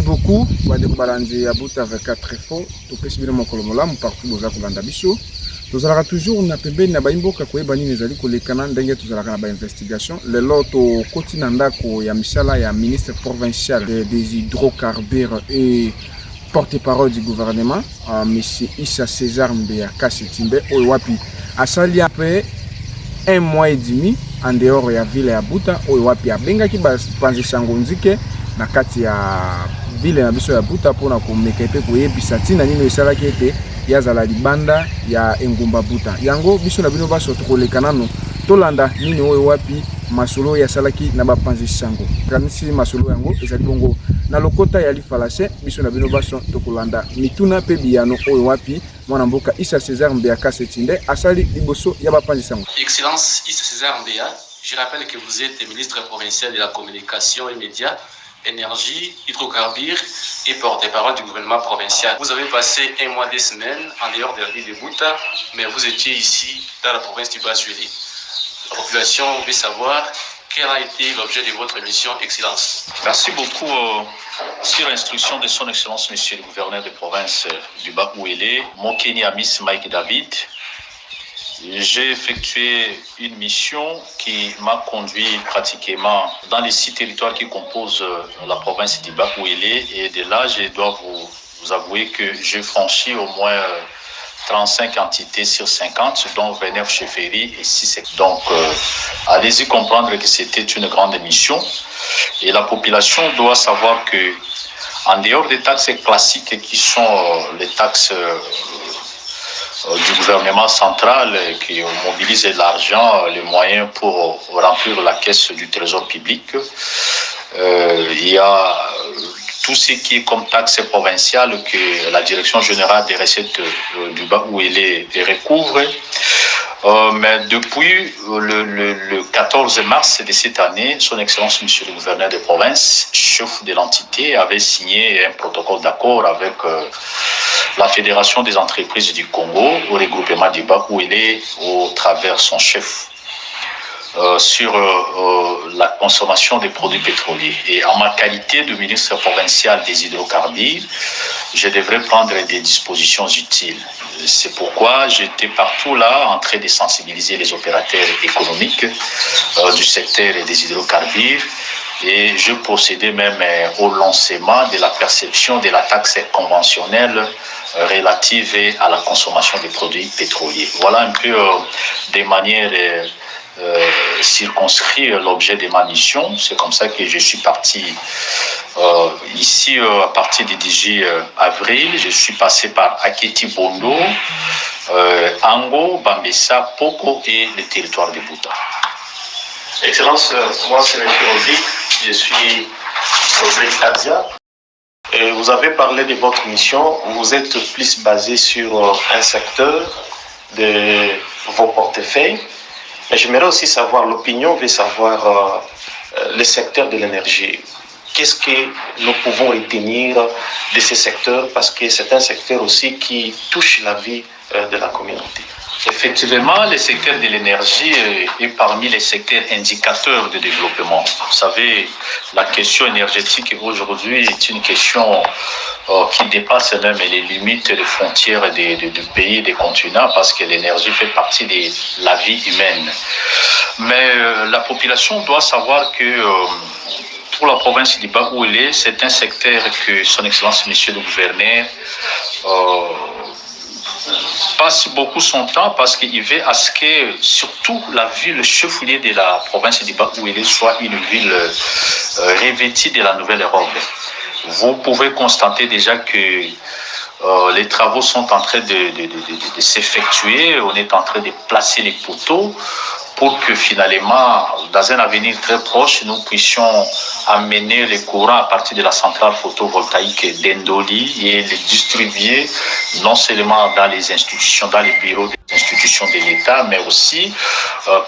beaucoup. Bandeko balandi ya Buta avec 4 fonds. Topesi bino mokolo molamu partout boza kolanda biso. Tozalaka toujours na pembeni na baimboka koyeba nini ezali kolekana ndenge tozalaka na ba investigation. Lelo to koti na ndako ya misala ya ministre provincial des hydrocarbures et porte-parole du gouvernement, monsieur Issa César Mbeya Kassetimbe oyo wapi asali après 1 mois et demi en dehors ya ville ya Buta oyo wapi abengaki bapanzisa ngonzike na kati ya ville na biso ya Buta pona komeka pe koyebisa tina nini esalaki ete yazala libanda ya engumba Buta yango biso na bino baso tokolekana no tolanda nini oyo wapi masolo ya salaki na bapanzisa ngo kanisi masolo yango ezali bongo na lokota ya lifalase biso na bino baso tokolanda mituna pe biyano oyo wapi mwana mboka Issa César Mbeya Kassetimbe asali liboso ya bapanzisa ngo. Excellence Issa César Mbeya, je rappelle que vous êtes ministre provincial de la communication et médias, énergie, hydrocarbures et porte-parole du gouvernement provincial. Vous avez passé 1 mois, 2 semaines en dehors de la ville de Buta, mais vous étiez ici dans la province du Bas-Suéli. La population veut savoir quel a été l'objet de votre mission, Excellence. Merci beaucoup. Sur l'instruction de son Excellence, Monsieur le gouverneur de province du Bas-Ouélé, Mokeni Amis Mike David, j'ai effectué une mission qui m'a conduit pratiquement dans les 6 territoires qui composent la province du Bas-Ouélé. Et de là, je dois vous avouer que j'ai franchi au moins 35 entités sur 50, dont 29 chefferies et 6 secteurs. Donc, allez-y comprendre que c'était une grande mission. Et la population doit savoir que, en dehors des taxes classiques qui sont les taxes du gouvernement central qui mobilise l'argent, les moyens pour remplir la caisse du trésor public, il y a tout ce qui est comme taxe provinciale que la direction générale des recettes du Bas-Ouélé recouvre. Mais depuis le 14 mars de cette année, son Excellence Monsieur le gouverneur de province, chef de l'entité, avait signé un protocole d'accord avec la Fédération des entreprises du Congo au regroupement du Bas-Ouélé au travers son chef. Sur la consommation des produits pétroliers. Et en ma qualité de ministre provincial des hydrocarbures, je devrais prendre des dispositions utiles. C'est pourquoi j'étais partout là en train de sensibiliser les opérateurs économiques du secteur des hydrocarbures et je procédais même au lancement de la perception de la taxe conventionnelle relative à la consommation des produits pétroliers. Voilà un peu des manières circonscrit l'objet de ma mission. C'est comme ça que je suis parti ici à partir du 10 avril. Je suis passé par Aketi Bondo, Ango, Bambessa, Poko et le territoire de Buta. Excellence, moi c'est M. Rodrigue, je suis Rodrigue Adia. Et vous avez parlé de votre mission, vous êtes plus basé sur un secteur de vos portefeuilles. Mais j'aimerais aussi savoir, l'opinion veut savoir le secteur de l'énergie. Qu'est-ce que nous pouvons retenir de ce secteur parce que c'est un secteur aussi qui touche la vie de la communauté. Effectivement, le secteur de l'énergie est parmi les secteurs indicateurs de développement. Vous savez, la question énergétique aujourd'hui est une question qui dépasse même les limites, les frontières des pays, des continents, parce que l'énergie fait partie de la vie humaine. Mais la population doit savoir que pour la province du Bas-Ouélé, c'est un secteur que son Excellence Monsieur le gouverneur passe beaucoup son temps parce qu'il veut à ce que surtout la ville chef-lieu de la province du Bas-Ouélé soit une ville revêtue de la nouvelle Europe. Vous pouvez constater déjà que les travaux sont en train de s'effectuer, on est en train de placer les poteaux pour que finalement, dans un avenir très proche, nous puissions amener les courants à partir de la centrale photovoltaïque d'Endoli et les distribuer non seulement dans les institutions, dans les bureaux des institutions de l'État, mais aussi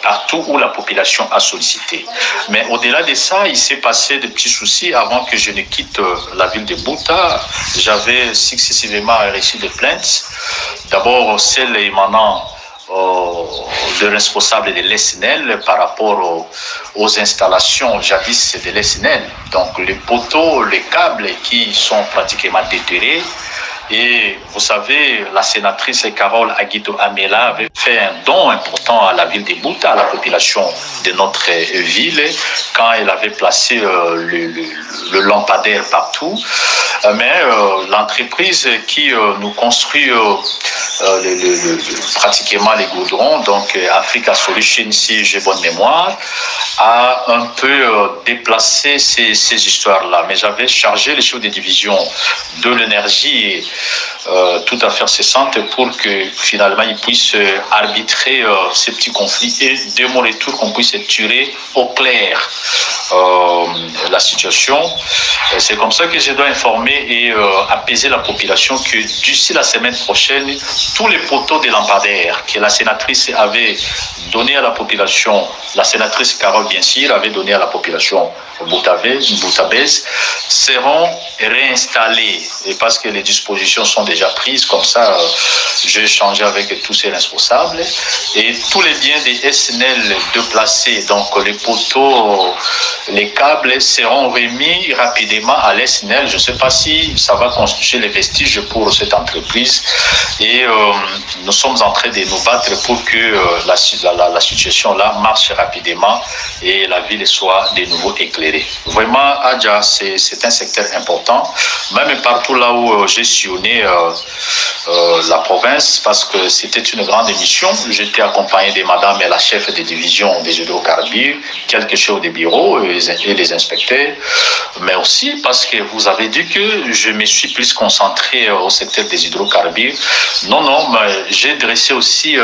partout où la population a sollicité. Mais au-delà de ça, il s'est passé des petits soucis avant que je ne quitte la ville de Buta. J'avais successivement reçu des plaintes. D'abord, celle émanant de responsables de l'SNEL par rapport aux installations jadis de l'SNEL. Donc les poteaux, les câbles qui sont pratiquement déterrés. Et vous savez, la sénatrice Carole Aguito Amela avait fait un don important à la ville de Bouta, à la population de notre ville, quand elle avait placé le lampadaire partout. Mais l'entreprise qui nous construit pratiquement les goudrons, donc Africa Solution, si j'ai bonne mémoire, a un peu déplacé ces histoires-là. Mais j'avais chargé les chefs de division de l'énergie tout à fait cessante pour que finalement ils puissent arbitrer ces petits conflits et de mon retour qu'on puisse tirer au clair la situation. C'est comme ça que je dois informer et apaiser la population que d'ici la semaine prochaine, tous les poteaux de lampadaires que la sénatrice avait donné à la population, la sénatrice Carole bien sûr avait donné à la population boutabaise, seront réinstallés. Et parce que les dispositions sont déjà prises, comme ça, j'ai échangé avec tous ces responsables. Et tous les biens des SNEL déplacés, donc les poteaux, les câbles, seront remis rapidement à l'SNEL. Je ne sais pas si ça va constituer les vestiges pour cette entreprise. Et nous sommes en train de nous battre pour que la situation-là marche rapidement et la ville soit de nouveau éclairée. Vraiment, Adja, c'est un secteur important. Même partout là où j'ai sillonné la province, parce que c'était une grande émission. J'étais accompagné de madame et la chef de division des hydrocarbures, quelques chefs de bureau et les inspecteurs, mais aussi parce que vous avez dit que je me suis plus concentré au secteur des hydrocarbures. Non, mais j'ai dressé aussi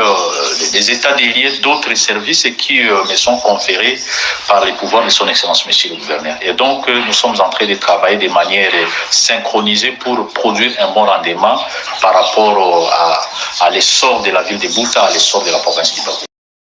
des états des lieux d'autres services qui me sont conférés par les pouvoirs de son Excellence, Monsieur le Gouverneur. Et donc, nous sommes en train de travailler de manière synchronisée pour produire un bon rendement par rapport à l'essor de la ville de Bouta, à l'essor de la province du Bakou.